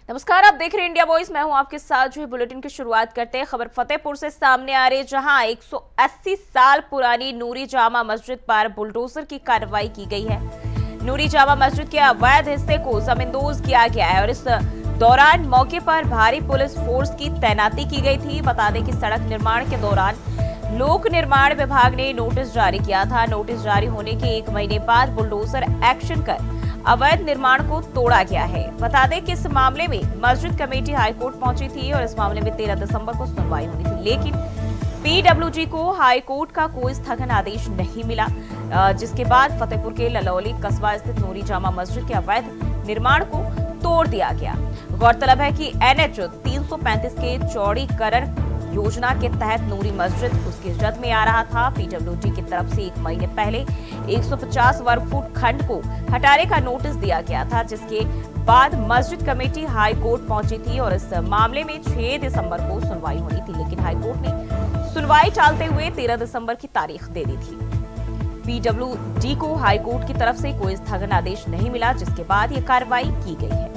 नमस्कार, आप देख रहे हैं इंडिया वॉइस। मैं हूं आपके साथ। जो बुलेटिन की शुरुआत करते हैं खबर फतेहपुर से सामने आ रही, जहां 180 साल पुरानी नूरी जामा मस्जिद पर बुलडोजर की कार्रवाई की गई है। नूरी जामा मस्जिद के अवैध हिस्से को जमींदोज किया गया है और इस दौरान मौके पर भारी पुलिस फोर्स की तैनाती की गई थी। बता दें कि सड़क निर्माण के दौरान लोक निर्माण विभाग ने नोटिस जारी किया था। नोटिस जारी होने के 1 महीने बाद बुलडोजर एक्शन कर अवैध निर्माण को तोड़ा गया है। बता दें कि इस मामले में मस्जिद कमेटी हाईकोर्ट पहुंची थी और इस मामले में 13 दिसंबर को सुनवाई होनी थी, लेकिन पीडब्ल्यूडी को हाईकोर्ट का कोई स्थगन आदेश नहीं मिला, जिसके बाद फतेहपुर के ललौली कस्बा स्थित नूरी जामा मस्जिद के अवैध निर्माण को तोड़ दिया गया। गौरतलब है कि NH 335 के चौड़ीकरण योजना के तहत नूरी मस्जिद उसकी जद में आ रहा था। पीडब्ल्यूडी की तरफ से 1 महीने पहले 150 वर्ग फुट खंड को हटाने का नोटिस दिया गया था, जिसके बाद मस्जिद कमेटी हाई कोर्ट पहुंची थी और इस मामले में 6 दिसंबर को सुनवाई होनी थी, लेकिन हाई कोर्ट ने सुनवाई टालते हुए 13 दिसंबर की तारीख दे दी थी। पीडब्ल्यूडी को हाई कोर्ट की तरफ से कोई स्थगन आदेश नहीं मिला, जिसके बाद ये कार्रवाई की गई है।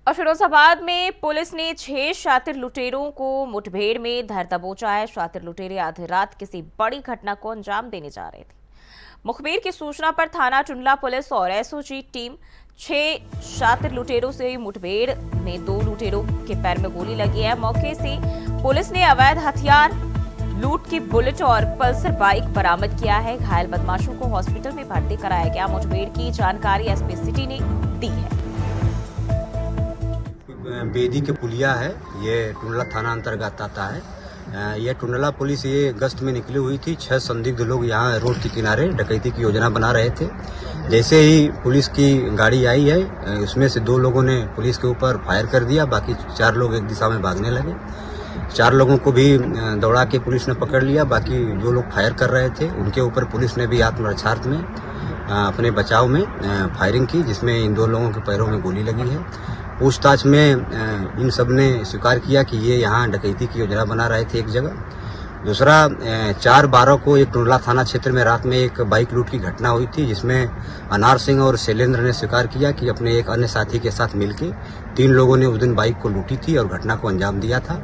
और फिरोजाबाद में पुलिस ने 6 शातिर लुटेरों को मुठभेड़ में धर दबोचा है। शातिर लुटेरे आधी रात किसी बड़ी घटना को अंजाम देने जा रहे थे। मुखबिर की सूचना पर थाना टुंडला पुलिस और एसओजी टीम 6 शातिर लुटेरों से मुठभेड़ में 2 लुटेरों के पैर में गोली लगी है। मौके से पुलिस ने अवैध हथियार, लूट की बुलेट और पल्सर बाइक बरामद किया है। घायल बदमाशों को हॉस्पिटल में भर्ती कराया गया। मुठभेड़ की जानकारी एसपी सिटी ने दी है। बेदी के पुलिया है, ये टुंडला थाना अंतर्गत आता है। ये टुंडला पुलिस ये गश्त में निकली हुई थी। 6 संदिग्ध लोग यहाँ रोड के किनारे डकैती की योजना बना रहे थे। जैसे ही पुलिस की गाड़ी आई है, उसमें से 2 लोगों ने पुलिस के ऊपर फायर कर दिया। बाकी 4 लोग एक दिशा में भागने लगे। 4 लोगों को भी दौड़ा के पुलिस ने पकड़ लिया। बाकी जो लोग फायर कर रहे थे उनके ऊपर पुलिस ने भी आत्मरक्षार्थ में अपने बचाव में फायरिंग की, जिसमें इन 2 लोगों के पैरों में गोली लगी है। पूछताछ में इन सब ने स्वीकार किया कि ये यहाँ डकैती की योजना बना रहे थे एक जगह। दूसरा, 4/12 को एक टुंडला थाना क्षेत्र में रात में एक बाइक लूट की घटना हुई थी, जिसमें अनार सिंह और शैलेंद्र ने स्वीकार किया कि अपने एक अन्य साथी के साथ मिलकर 3 लोगों ने उस दिन बाइक को लूटी थी और घटना को अंजाम दिया था।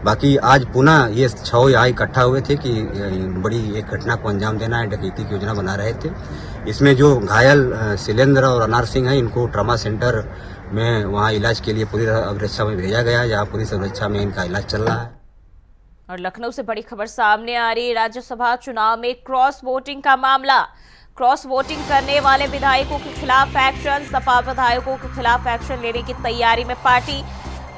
बाकी आज पुनः ये 6 यहाँ इकट्ठा हुए थे कि बड़ी एक घटना को अंजाम देना है, डकैती की योजना बना रहे थे। इसमें जो घायल शैलेंद्र और अनार सिंह है, इनको ट्रामा सेंटर में वहाँ इलाज के लिए पुलिस अवरक्षा में भेजा गया है, जहाँ पुलिस अवरक्षा में इनका इलाज चल रहा है। और लखनऊ से बड़ी खबर सामने आ रही है। राज्यसभा चुनाव में क्रॉस वोटिंग का मामला। क्रॉस वोटिंग करने वाले विधायकों के खिलाफ एक्शन। सपा विधायकों के खिलाफ एक्शन लेने की तैयारी में पार्टी।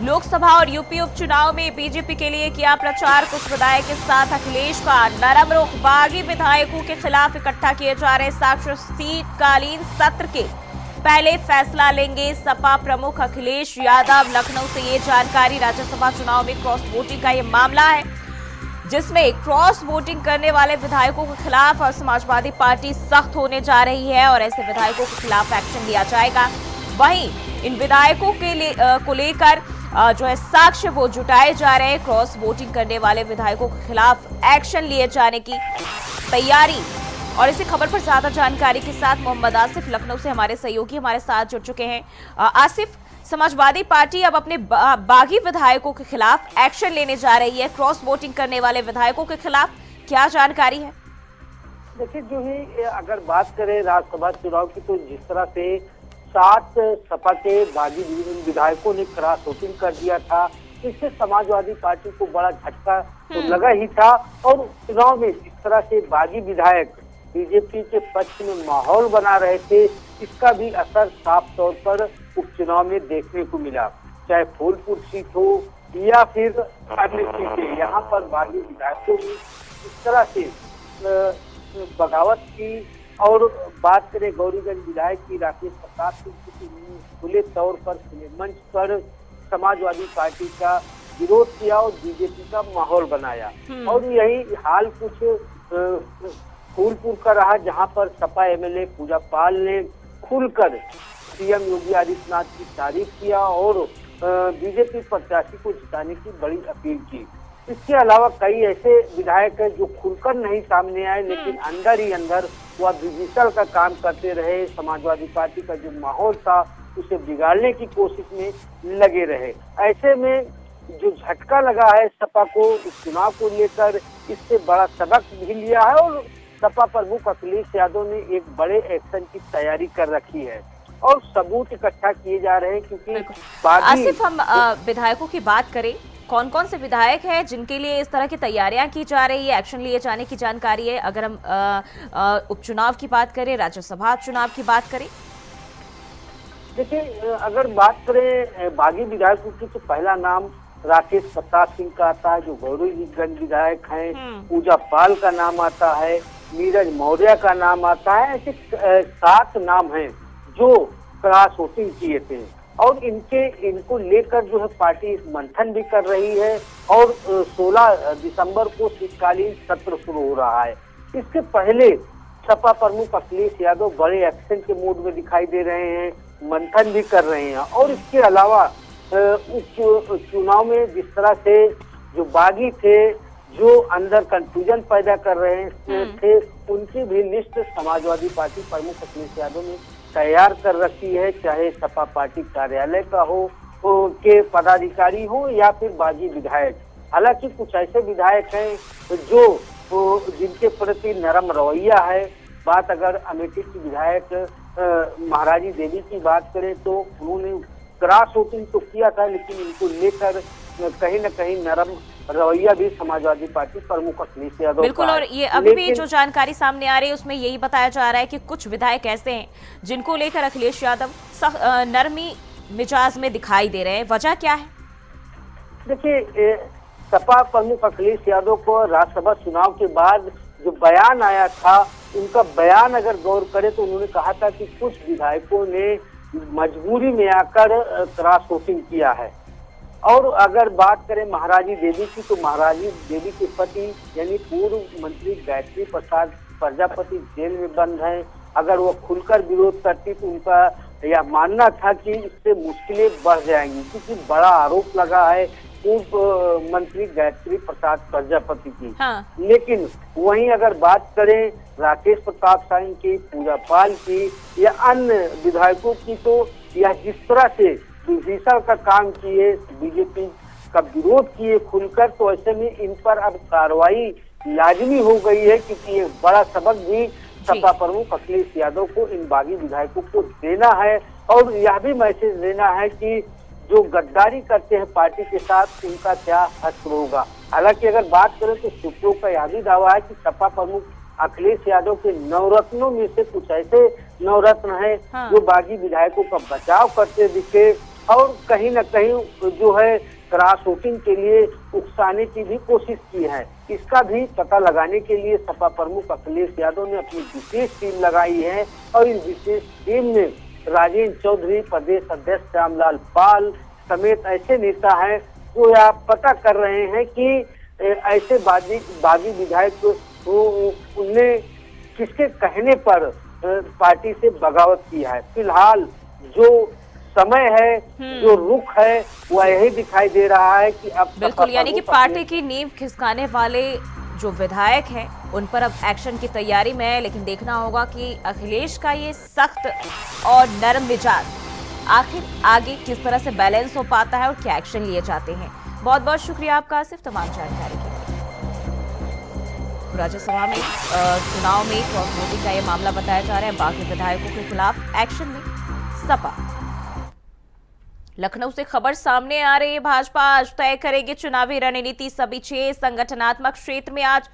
लोकसभा और यूपी उपचुनाव में बीजेपी के लिए किया प्रचार। कुछ विधायक के साथ अखिलेश का नरम रुख। बागी विधायकों के खिलाफ इकट्ठा किए जा रहे साक्ष्य। शीतकालीन सत्र के पहले फैसला लेंगे सपा प्रमुख अखिलेश यादव। लखनऊ से ये जानकारी। राज्यसभा चुनाव में क्रॉस वोटिंग का ये मामला है, जिसमें क्रॉस वोटिंग करने वाले विधायकों के खिलाफ और समाजवादी पार्टी सख्त होने जा रही है और ऐसे विधायकों के खिलाफ एक्शन लिया जाएगा। वहीं इन विधायकों को लेकर जो है साक्ष्य वो जुटाए जा रहे हैं। क्रॉस वोटिंग करने वाले विधायकों के खिलाफ एक्शन लिए जाने की तैयारी। और इसी खबर पर ज्यादा जानकारी के साथ मोहम्मद आसिफ लखनऊ से हमारे सहयोगी हमारे साथ जुड़ चुके हैं। आसिफ, समाजवादी पार्टी अब अपने बागी विधायकों के खिलाफ एक्शन लेने जा रही है। क्रॉस वोटिंग करने वाले विधायकों के खिलाफ क्या जानकारी है? देखिए, जो है अगर बात करें राज्यसभा चुनाव की, तो जिस तरह से 7 सपा के बागी विधायकों ने क्रॉस वोटिंग कर दिया था, इससे समाजवादी पार्टी को बड़ा झटका तो लगा ही था। और चुनाव में जिस तरह से बागी विधायक बीजेपी के पक्ष में माहौल बना रहे थे, इसका भी असर साफ तौर पर उपचुनाव में देखने को मिला। चाहे फूलपुर सीट हो या फिर अन्य सीटें, यहाँ पर बागी विधायकों ने इस तरह से बगावत की। और बात करें गौरीगंज विधायक की राकेश प्रसाद सिंह की, खुले तौर पर मंच पर समाजवादी पार्टी का विरोध किया और बीजेपी का माहौल बनाया। और यही हाल कुछ फूलपुर का रहा, जहां पर सपा एमएलए पूजा पाल ने खुलकर सीएम योगी आदित्यनाथ की तारीफ किया और बीजेपी प्रत्याशी को जिताने की बड़ी अपील की। इसके अलावा कई ऐसे विधायक हैं जो खुलकर नहीं सामने आए, लेकिन अंदर ही अंदर वह डिजिटल का काम करते रहे। समाजवादी पार्टी का जो माहौल था उसे बिगाड़ने की कोशिश में लगे रहे। ऐसे में जो झटका लगा है सपा को इस चुनाव को लेकर, इससे बड़ा सबक भी लिया है और सपा प्रमुख अखिलेश यादव ने एक बड़े एक्शन की तैयारी कर रखी है और सबूत इकट्ठा किए जा रहे हैं। क्योंकि आसिफ, हम विधायकों की बात करें, कौन कौन से विधायक हैं जिनके लिए इस तरह की तैयारियां की जा रही है, एक्शन लिए जाने की जानकारी है? अगर हम उपचुनाव की बात करें, राज्यसभा चुनाव की बात करें। देखिए, अगर बात करें बागी विधायकों की तो पहला नाम राकेश प्रताप सिंह का आता है, जो गौरीगंज विधायक हैं। पूजा पाल का नाम आता है, नीरज मौर्य का नाम आता है। ऐसे 7 नाम हैं जो क्रॉस वोटिंग किए थे और इनको लेकर जो है पार्टी मंथन भी कर रही है और 16 दिसंबर को शीतकालीन सत्र शुरू हो रहा है। इसके पहले सपा प्रमुख अखिलेश यादव बड़े एक्शन के मूड में दिखाई दे रहे हैं, मंथन भी कर रहे हैं। और इसके अलावा चुनाव में जिस तरह से जो बागी थे, जो अंदर कंफ्यूजन पैदा कर रहे थे, उनकी भी लिस्ट समाजवादी पार्टी प्रमुख अखिलेश यादव ने तैयार कर रखी है। चाहे सपा पार्टी कार्यालय का हो के पदाधिकारी हो या फिर बागी विधायक। हालांकि कुछ ऐसे विधायक हैं जो जिनके प्रति नरम रवैया है। बात अगर अमेठी की विधायक महाराजी देवी की बात करें तो उन्होंने क्रॉस वोटिंग तो किया था, लेकिन इनको लेकर कहीं न कहीं नरम रवैया भी समाजवादी पार्टी प्रमुख अखिलेश यादव। बिल्कुल, और ये अभी भी जो जानकारी सामने आ रही है उसमें यही बताया जा रहा है कि कुछ विधायक ऐसे हैं जिनको लेकर अखिलेश यादव नरमी मिजाज में दिखाई दे रहे हैं। वजह क्या है? देखिए, सपा प्रमुख अखिलेश यादव को राज्यसभा चुनाव के बाद जो बयान आया था, उनका बयान अगर गौर करें तो उन्होंने कहा था कि कुछ विधायकों ने मजबूरी में आकर क्रॉस वोटिंग किया है। और अगर बात करें महाराजी देवी की तो महाराजी देवी के पति यानी पूर्व मंत्री गायत्री प्रसाद प्रजापति जेल में बंद हैं। अगर वो खुलकर विरोध करती तो उनका यह मानना था कि इससे मुश्किलें बढ़ जाएंगी, क्योंकि बड़ा आरोप लगा है पूर्व मंत्री गायत्री प्रसाद प्रजापति की। हाँ। लेकिन वहीं अगर बात करें राकेश प्रताप सिंह की, पूजा पाल की या अन्य विधायकों की, तो यह जिस तरह से विभीषण का काम किए, बीजेपी का विरोध किए खुलकर, तो ऐसे में इन पर अब कार्रवाई लाजमी हो गई है। क्योंकि ये बड़ा सबक भी सपा प्रमुख अखिलेश यादव को इन बागी विधायकों को देना है और यह भी मैसेज देना है कि जो गद्दारी करते हैं पार्टी के साथ उनका क्या हश्र होगा। हालांकि अगर बात करें तो सूत्रों का यह भी दावा है कि सपा प्रमुख अखिलेश यादव के नवरत्नों में से कुछ ऐसे नवरत्न हैं जो बागी विधायकों का बचाव करते दिखे और कहीं न कहीं जो है क्रॉस वोटिंग के लिए उकसाने की भी कोशिश की है। इसका भी पता लगाने के लिए सपा प्रमुख अखिलेश यादव ने अपनी विशेष टीम लगाई है और इस विशेष टीम में राजेंद्र चौधरी, प्रदेश अध्यक्ष श्यामलाल पाल समेत ऐसे नेता हैं जो यह पता कर रहे हैं कि ऐसे बागी विधायक उनने किसके कहने पर पार्टी से बगावत की है। फिलहाल जो समय है, जो रुख है, वह यही दिखाई दे रहा है कि अब बिल्कुल, यानी कि पार्टी की नींव खिसकाने वाले जो विधायक हैं उन पर अब एक्शन की तैयारी में है। लेकिन देखना होगा कि अखिलेश का ये सख्त और नरम मिजाज आखिर आगे किस तरह से बैलेंस हो पाता है और क्या एक्शन लिए जाते हैं। बहुत बहुत शुक्रिया आपका आसिफ तमाम जानकारी के लिए। राज्यसभा में चुनाव में क्रॉस वोटिंग का ये मामला बताया जा रहा है। बाकी विधायकों के खिलाफ एक्शन में सपा। लखनऊ से खबर सामने आ रही है। भाजपा आज तय करेगी चुनावी रणनीति। सभी 6 संगठनात्मक क्षेत्र में आज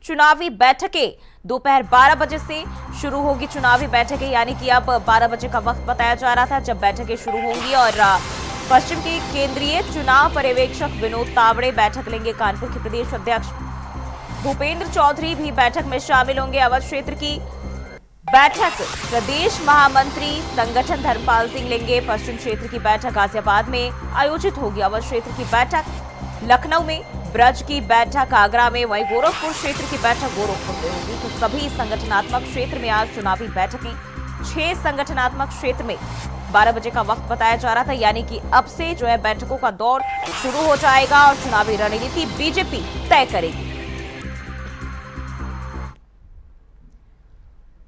चुनावी बैठकें दोपहर 12 बजे से शुरू होगी। चुनावी बैठकें यानी कि अब 12 बजे का वक्त बताया जा रहा था जब बैठकें शुरू होंगी और पश्चिम के केंद्रीय चुनाव पर्यवेक्षक विनोद तावड़े बैठक लेंगे। कानपुर के प्रदेश अध्यक्ष भूपेंद्र चौधरी भी बैठक में शामिल होंगे। अवध क्षेत्र की बैठक प्रदेश महामंत्री संगठन धर्मपाल सिंह लेंगे। पश्चिम क्षेत्र की बैठक गाजियाबाद में आयोजित होगी। अवध क्षेत्र की बैठक लखनऊ में, ब्रज की बैठक आगरा में, वहीं गोरखपुर क्षेत्र की बैठक गोरखपुर में होगी। तो सभी संगठनात्मक क्षेत्र में आज चुनावी बैठकें 6 संगठनात्मक क्षेत्र में 12 बजे का वक्त बताया जा रहा था, यानी कि अब से जो है बैठकों का दौर शुरू हो जाएगा और चुनावी रणनीति बीजेपी तय करेगी।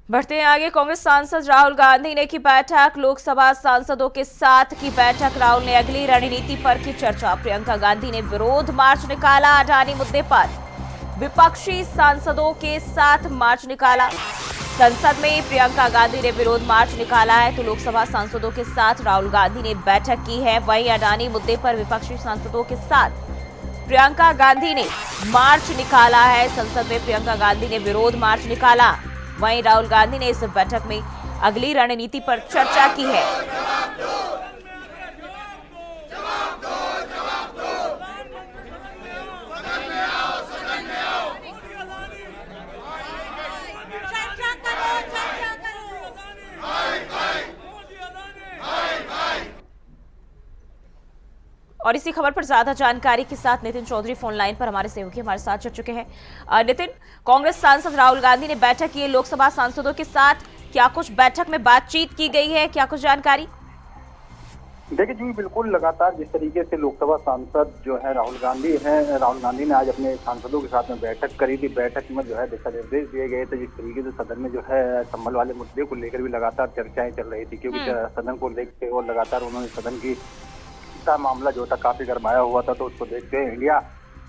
बढ़ते हैं आगे। कांग्रेस सांसद राहुल गांधी ने की बैठक, लोकसभा सांसदों के साथ की बैठक। राहुल ने अगली रणनीति पर की चर्चा। प्रियंका गांधी ने विरोध मार्च निकाला। अडानी मुद्दे पर विपक्षी सांसदों के साथ मार्च निकाला। संसद में प्रियंका गांधी ने विरोध मार्च निकाला है तो लोकसभा सांसदों के साथ राहुल गांधी ने बैठक की है। वहीं अडानी मुद्दे पर विपक्षी सांसदों के साथ प्रियंका गांधी ने मार्च निकाला है। संसद में प्रियंका गांधी ने विरोध मार्च निकाला। वहीं राहुल गांधी ने इस बैठक में अगली रणनीति पर चर्चा की है। और इसी खबर पर ज्यादा जानकारी के साथ नितिन चौधरी फोन लाइन पर हमारे सहयोगी हमारे साथ जुड़ चुके हैं। नितिन, कांग्रेस सांसद राहुल गांधी ने बैठक की है लोकसभा सांसदों के साथ, क्या कुछ बैठक में बातचीत की गई है, क्या कुछ जानकारी? देखिए जी, बिल्कुल लगातार जिस तरीके से लोकसभा सांसद जो है राहुल गांधी ने आज अपने सांसदों के साथ में बैठक करी थी। बैठक में जो है दिशा निर्देश दिए गए थे। जिस तरीके से सदन में जो है संबल वाले मुद्दे को लेकर भी लगातार चर्चाएं चल रही थी, क्योंकि सदन को लेकर और लगातार उन्होंने सदन की का मामला जो था काफी गरमाया हुआ था। तो उसको देखते हुए इंडिया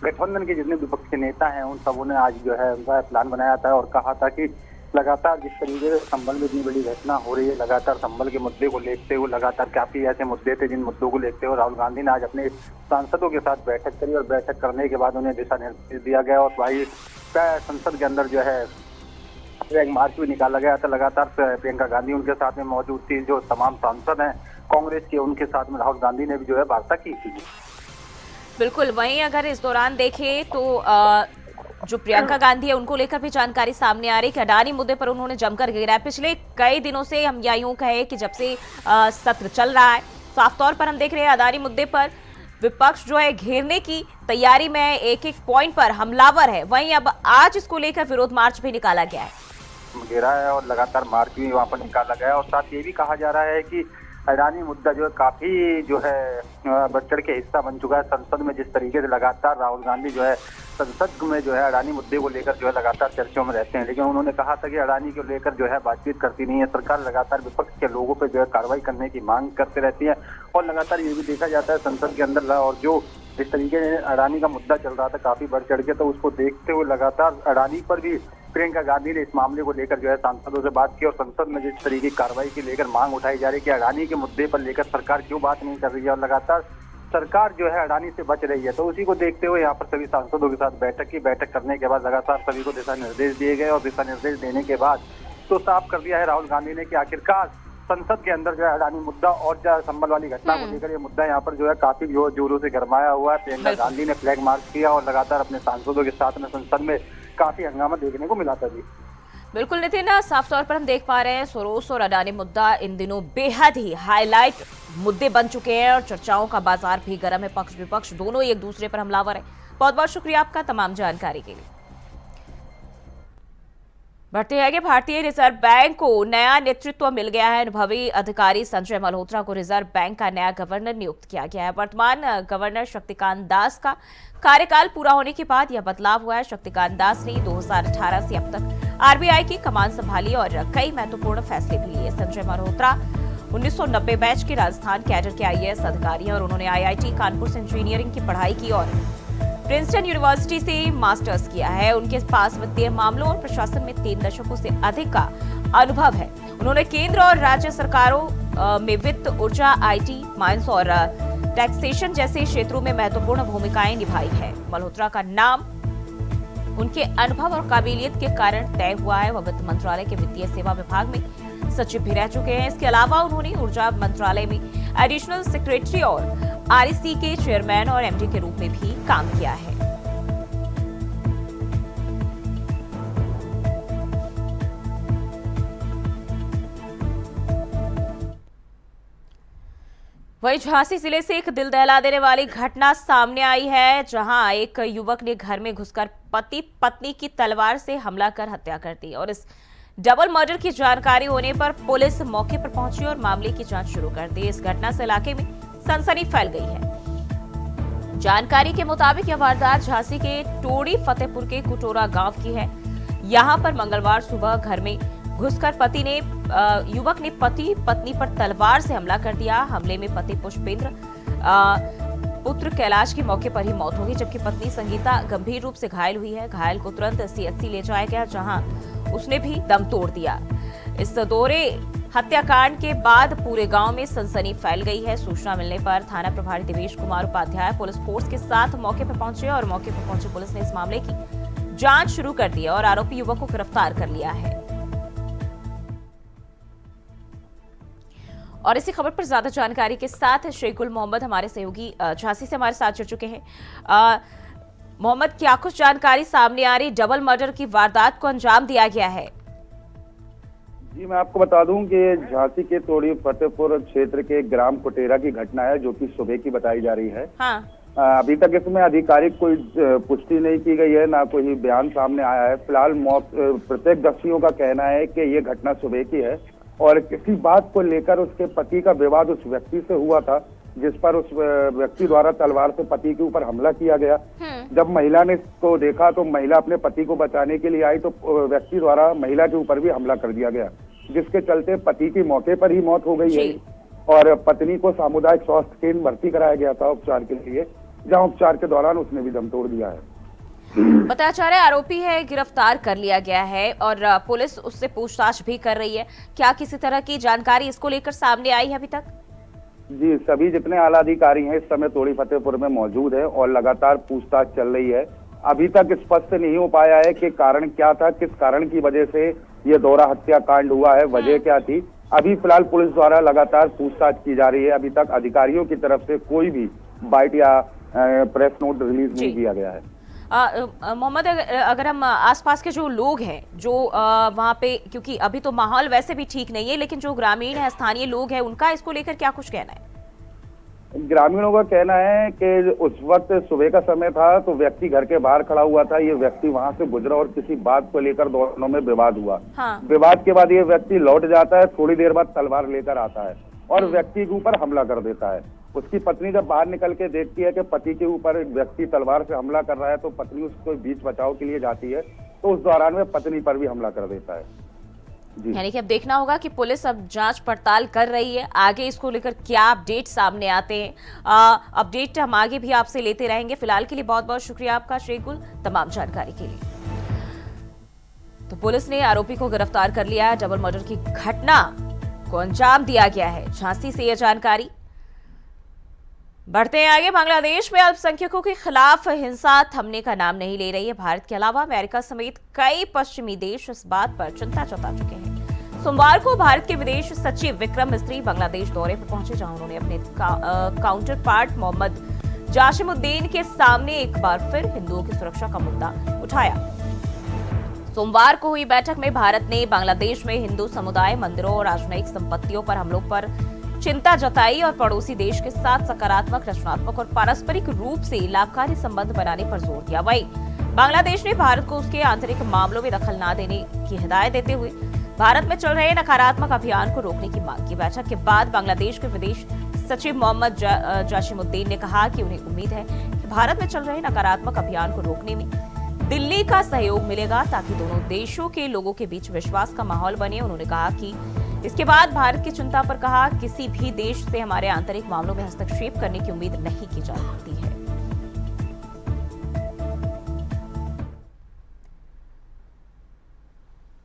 गठबंधन के जितने विपक्ष के नेता हैं उन सबों ने आज जो है उनका प्लान बनाया था और कहा था कि लगातार जिस तरीके से संबल में इतनी बड़ी घटना हो रही है, लगातार संबल के मुद्दे को लेते हुए लगातार काफी ऐसे मुद्दे थे जिन मुद्दों को लेते हुए राहुल गांधी ने आज अपने सांसदों के साथ बैठक करी और बैठक करने के बाद उन्हें दिशा निर्देश दिया गया और भाई संसद के अंदर जो है एक मार्च भी निकाला गया था। लगातार प्रियंका गांधी उनके साथ में मौजूद थी। जो तमाम सांसद हैं कांग्रेस के, उनके साथ में राहुल गांधी ने भी जो है वार्ता की थी। बिल्कुल। वहीं अगर इस दौरान देखें तो जो प्रियंका गांधी है उनको लेकर भी जानकारी सामने आ रही है कि अडानी मुद्दे पर उन्होंने जमकर घेरा है। पिछले कई दिनों से हम या यूं कहे कि जब से सत्र चल रहा है, साफ तौर पर हम देख रहे हैं अडानी मुद्दे पर विपक्ष जो है घेरने की तैयारी में, एक एक पॉइंट पर हमलावर है। वहीं अब आज इसको लेकर विरोध मार्च भी निकाला गया है, घेरा है और लगातार मार्च भी वहाँ पर निकाला गया और साथ ये भी कहा जा रहा है कि अडानी मुद्दा जो है काफी जो है बढ़ चढ़ के हिस्सा बन चुका है संसद में। जिस तरीके से लगातार राहुल गांधी जो है संसद में जो है अडानी मुद्दे को लेकर जो है लगातार चर्चाओं में रहते हैं, लेकिन उन्होंने कहा था कि अडानी को लेकर जो है बातचीत करती नहीं है सरकार। लगातार विपक्ष के लोगों पर जो है कार्रवाई करने की मांग करते रहती है और लगातार ये भी देखा जाता है संसद के अंदर और जो जिस तरीके से अडानी का मुद्दा चल रहा था काफी बढ़ चढ़ के, तो उसको देखते हुए लगातार अडानी पर भी प्रियंका गांधी ने इस मामले को लेकर जो है सांसदों से बात की और संसद में जिस तरीके की कार्रवाई की लेकर मांग उठाई जा रही है कि अडानी के मुद्दे पर लेकर सरकार क्यों बात नहीं कर रही है और लगातार सरकार जो है अडानी से बच रही है। तो उसी को देखते हुए यहाँ पर सभी सांसदों के साथ बैठक करने के बाद लगातार सभी को दिशा निर्देश दिए गए और दिशा निर्देश देने के बाद तो साफ कर दिया है राहुल गांधी ने कि आखिरकार संसद के अंदर जो है अडानी मुद्दा और संबल वाली घटना को लेकर ये मुद्दा यहाँ पर जो है काफी जोरों से गरमाया हुआ है। प्रियंका गांधी ने फ्लैग मार्च किया और लगातार अपने सांसदों के साथ में संसद में काफी हंगामा देखने को मिला था जी। बिल्कुल नितिन, साफ तौर पर हम देख पा रहे हैं सोरोस और अडानी मुद्दा इन दिनों बेहद ही हाईलाइट मुद्दे बन चुके हैं और चर्चाओं का बाजार भी गर्म है। पक्ष विपक्ष दोनों एक दूसरे पर हमलावर है। बहुत बहुत शुक्रिया आपका तमाम जानकारी के लिए। बढ़ते हैं आगे। भारतीय रिजर्व बैंक को नया नेतृत्व मिल गया है। अनुभवी अधिकारी संजय मल्होत्रा को रिजर्व बैंक का नया गवर्नर नियुक्त किया गया है। वर्तमान गवर्नर शक्तिकांत दास का कार्यकाल पूरा होने के बाद यह बदलाव हुआ है। शक्तिकांत दास ने 2018 से अब तक आरबीआई की कमान संभाली और कई महत्वपूर्ण फैसले भी लिए। संजय मल्होत्रा 1990 बैच के राजस्थान कैडर के आईएएस अधिकारी हैं और उन्होंने आईआईटी कानपुर से इंजीनियरिंग की पढ़ाई की और प्रिंसटन यूनिवर्सिटी से मास्टर्स किया है। उनके पास वित्तीय मामलों और प्रशासन में 3 दशकों से अधिक का अनुभव है। उन्होंने केंद्र और राज्य सरकारों में वित्त, ऊर्जा, आईटी, माइंस और टैक्सेशन जैसे क्षेत्रों में महत्वपूर्ण भूमिकाएं निभाई है। मल्होत्रा का नाम उनके अनुभव और काबिलियत के कारण तय हुआ है। वह वित्त मंत्रालय के वित्तीय सेवा विभाग में सचिव भी रह चुके हैं। इसके अलावा उन्होंने ऊर्जा मंत्रालय में एडिशनल सेक्रेटरी और आरईसी के चेयरमैन और एमडी के रूप में भी काम किया है। वहीं झांसी जिले से एक दिल दहला देने वाली घटना सामने आई है, जहां एक युवक ने घर में घुसकर पति पत्नी की तलवार से हमला कर हत्या कर दी और इस डबल मर्डर की जानकारी होने पर पुलिस मौके पर पहुंची और मामले की जांच शुरू कर दी। इस घटना से इलाके में सनसनी फैल गई है। जानकारी के मुताबिक यह वारदात झांसी के टोड़ी फतेहपुर के कुटोरा गांव की है। यहां पर मंगलवार सुबह घर में घुसकर युवक ने पति पत्नी पर तलवार से हमला कर दिया। हमले में पति पुष्पेंद्र पुत्र कैलाश की मौके पर ही मौत हो गई, जबकि पत्नी संगीता गंभीर रूप से घायल हुई है। घायल को तुरंत सीएचसी ले जाया गया, जहां उसने भी दम तोड़ दिया। इस दौरे हत्याकांड के बाद पूरे गांव में सनसनी फैल गई है। सूचना मिलने पर थाना प्रभारी देवेश कुमार उपाध्याय पुलिस फोर्स के साथ मौके पर पहुंचे और मौके पर पहुंची पुलिस ने इस मामले की जांच शुरू कर दी और आरोपी युवक को गिरफ्तार कर लिया है। और इसी खबर पर ज्यादा जानकारी के साथ शेखुल मोहम्मद हमारे सहयोगी झांसी से हमारे साथ जुड़ चुके हैं। मोहम्मद, क्या कुछ जानकारी सामने आ रही? डबल मर्डर की वारदात को अंजाम दिया गया है। जी, मैं आपको बता दूं कि झांसी के तोड़ी फतेहपुर क्षेत्र के ग्राम कुटेरा की घटना है, जो कि सुबह की बताई जा रही है। हाँ। अभी तक इसमें आधिकारिक कोई पुष्टि नहीं की गई है, ना कोई बयान सामने आया है। फिलहाल प्रत्यक्षदर्शियों का कहना है कि ये घटना सुबह की है और किसी बात को लेकर उसके पति का विवाद उस व्यक्ति से हुआ था, जिस पर उस व्यक्ति द्वारा तलवार से पति के ऊपर हमला किया गया। जब महिला ने इसको देखा तो महिला अपने पति को बचाने के लिए आई तो व्यक्ति द्वारा महिला के ऊपर भी हमला कर दिया गया, जिसके चलते पति की मौके पर ही मौत हो गई है और पत्नी को सामुदायिक स्वास्थ्य केंद्र भर्ती कराया गया था उपचार के लिए, जहां उपचार के दौरान उसने भी दम तोड़ दिया है। बताया जा रहा है आरोपी है, गिरफ्तार कर लिया गया है और पुलिस उससे पूछताछ भी कर रही है। क्या किसी तरह की जानकारी इसको लेकर सामने आई है अभी तक? जी, सभी जितने आला अधिकारी हैं इस समय तोड़ी फतेहपुर में मौजूद है और लगातार पूछताछ चल रही है। अभी तक स्पष्ट नहीं हो पाया है कि कारण क्या था, किस कारण की वजह से ये दोहरा हत्याकांड हुआ है, वजह क्या थी। अभी फिलहाल पुलिस द्वारा लगातार पूछताछ की जा रही है। अभी तक अधिकारियों की तरफ से कोई भी बाइट या प्रेस नोट रिलीज नहीं किया गया है। मोहम्मद, अगर हम आसपास के जो लोग हैं जो वहाँ पे, क्योंकि अभी तो माहौल वैसे भी ठीक नहीं है, लेकिन जो ग्रामीण है, स्थानीय लोग हैं, उनका इसको लेकर क्या कुछ कहना है? ग्रामीणों का कहना है कि उस वक्त सुबह का समय था तो व्यक्ति घर के बाहर खड़ा हुआ था, ये व्यक्ति वहां से गुजरा और किसी बात को लेकर दोनों में विवाद हुआ। हाँ। विवाद के बाद ये व्यक्ति लौट जाता है, थोड़ी देर बाद तलवार लेकर आता है और व्यक्ति के ऊपर हमला कर देता है। उसकी पत्नी जब बाहर निकल के देखती है कि पति के ऊपर व्यक्ति तलवार से हमला कर रहा है तो पत्नी उसको बीच बचाव के लिए जाती है, तो उस दौरान में पत्नी पर भी हमला कर देता है। यानी कि अब देखना होगा कि पुलिस अब जांच पड़ताल कर रही है, आगे इसको लेकर क्या अपडेट सामने आते हैं। अपडेट हम आगे भी आपसे लेते रहेंगे। फिलहाल के लिए बहुत बहुत शुक्रिया आपका शेखुल, तमाम जानकारी के लिए। तो पुलिस ने आरोपी को गिरफ्तार कर लिया है। डबल मर्डर की घटना को अंजाम दिया गया है। झांसी से यह जानकारी। बढ़ते हैं आगे। बांग्लादेश में अल्पसंख्यकों के खिलाफ हिंसा थमने का नाम नहीं ले रही है। भारत के अलावा अमेरिका समेत कई पश्चिमी देश इस बात पर चिंता जता चुके हैं। सोमवार को भारत के विदेश सचिव विक्रम मिस्त्री बांग्लादेश दौरे पर पहुंचे, जहां उन्होंने अपने काउंटर पार्ट मोहम्मद जाशिमुद्दीन के सामने एक बार फिर हिंदुओं की सुरक्षा का मुद्दा उठाया। सोमवार को हुई बैठक में भारत ने बांग्लादेश में हिंदू समुदाय, मंदिरों और राजनयिक संपत्तियों पर हमलों पर चिंता जताई और पड़ोसी देश के साथ सकारात्मक, रचनात्मक और पारस्परिक रूप से लाभकारी संबंध बनाने पर जोर दिया। वहीं बांग्लादेश ने भारत को उसके आंतरिक मामलों में दखल न देने की हिदायत देते हुए भारत में चल रहे नकारात्मक अभियान को रोकने की मांग की। बैठक के बाद बांग्लादेश के विदेश सचिव मोहम्मद जाशिमुद्दीन ने कहा कि उन्हें उम्मीद है कि भारत में चल रहे नकारात्मक अभियान को रोकने में दिल्ली का सहयोग मिलेगा, ताकि दोनों देशों के लोगों के बीच विश्वास का माहौल बने। उन्होंने कहा कि इसके बाद भारत की चिंता पर कहा, किसी भी देश से हमारे आंतरिक मामलों में हस्तक्षेप करने की उम्मीद नहीं की जा सकती है।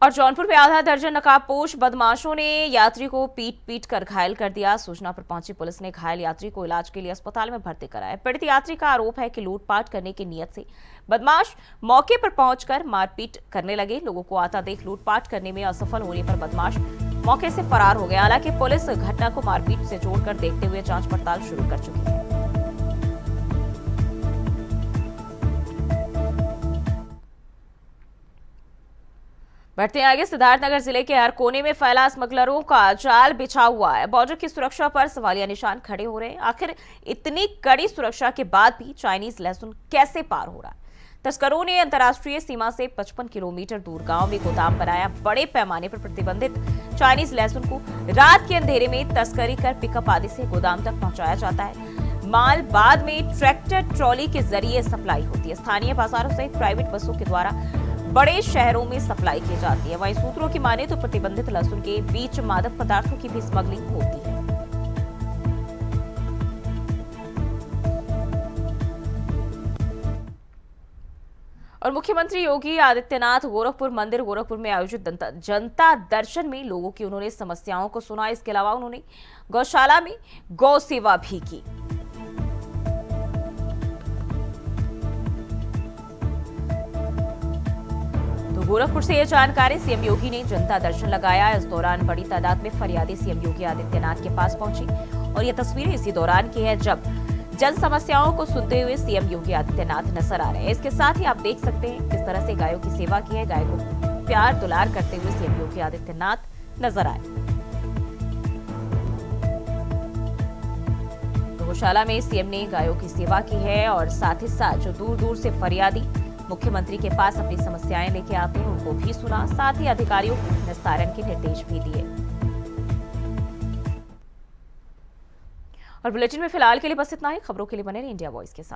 और जौनपुर में आधा दर्जन नकाबपोश बदमाशों ने यात्री को पीट कर घायल कर दिया। सूचना पर पहुंची पुलिस ने घायल यात्री को इलाज के लिए अस्पताल में भर्ती कराया। पीड़ित यात्री का आरोप है कि लूटपाट करने की नीयत से बदमाश मौके पर पहुंचकर मारपीट करने लगे। लोगों को आता देख लूटपाट करने में असफल होने पर बदमाश मौके से फरार हो गया। हालांकि पुलिस घटना को मारपीट से जोड़कर देखते हुए जांच पड़ताल शुरू कर चुकी है। बढ़ते आगे। सिद्धार्थनगर जिले के हर कोने में फैला स्मगलरों का जाल बिछा हुआ है। बॉर्डर की सुरक्षा पर सवालिया निशान खड़े हो रहे हैं। आखिर इतनी कड़ी सुरक्षा के बाद भी चाइनीज लहसुन कैसे पार हो रहा है? तस्करों ने अंतर्राष्ट्रीय सीमा से 55 किलोमीटर दूर गांव में गोदाम बनाया। बड़े पैमाने पर प्रतिबंधित चाइनीज लहसुन को रात के अंधेरे में तस्करी कर पिकअप आदि से गोदाम तक पहुंचाया जाता है। माल बाद में ट्रैक्टर ट्रॉली के जरिए सप्लाई होती है। स्थानीय बाजारों सहित प्राइवेट बसों के द्वारा बड़े शहरों में सप्लाई की जाती है। वहीं सूत्रों की माने तो प्रतिबंधित लहसुन के बीच मादक पदार्थों की भी स्मगलिंग होती है। और मुख्यमंत्री योगी आदित्यनाथ गोरखपुर में आयोजित जनता दर्शन में लोगों की उन्होंने समस्याओं को सुना। इसके अलावा उन्होंने गौशाला में गौ सेवा भी की। तो गोरखपुर से यह जानकारी सीएम योगी ने जनता दर्शन लगाया। इस दौरान बड़ी तादाद में फरियादी सीएम योगी आदित्यनाथ के पास पहुंची और ये तस्वीरें इसी दौरान की है जब जन समस्याओं को सुनते हुए सीएम योगी आदित्यनाथ नजर आ रहे हैं। इसके साथ ही आप देख सकते हैं किस तरह से गायों की सेवा की है। गाय को प्यार दुलार करते हुए सीएम योगी आदित्यनाथ नजर आए। तो गौशाला में सीएम ने गायों की सेवा की है और साथ ही साथ जो दूर दूर से फरियादी मुख्यमंत्री के पास अपनी समस्याएं लेके आते हैं उनको भी सुना। साथ ही अधिकारियों को निस्तारण के निर्देश भी दिए। और बुलेटिन में फिलहाल के लिए बस इतना ही। खबरों के लिए बने रहिए इंडिया वॉइस के साथ।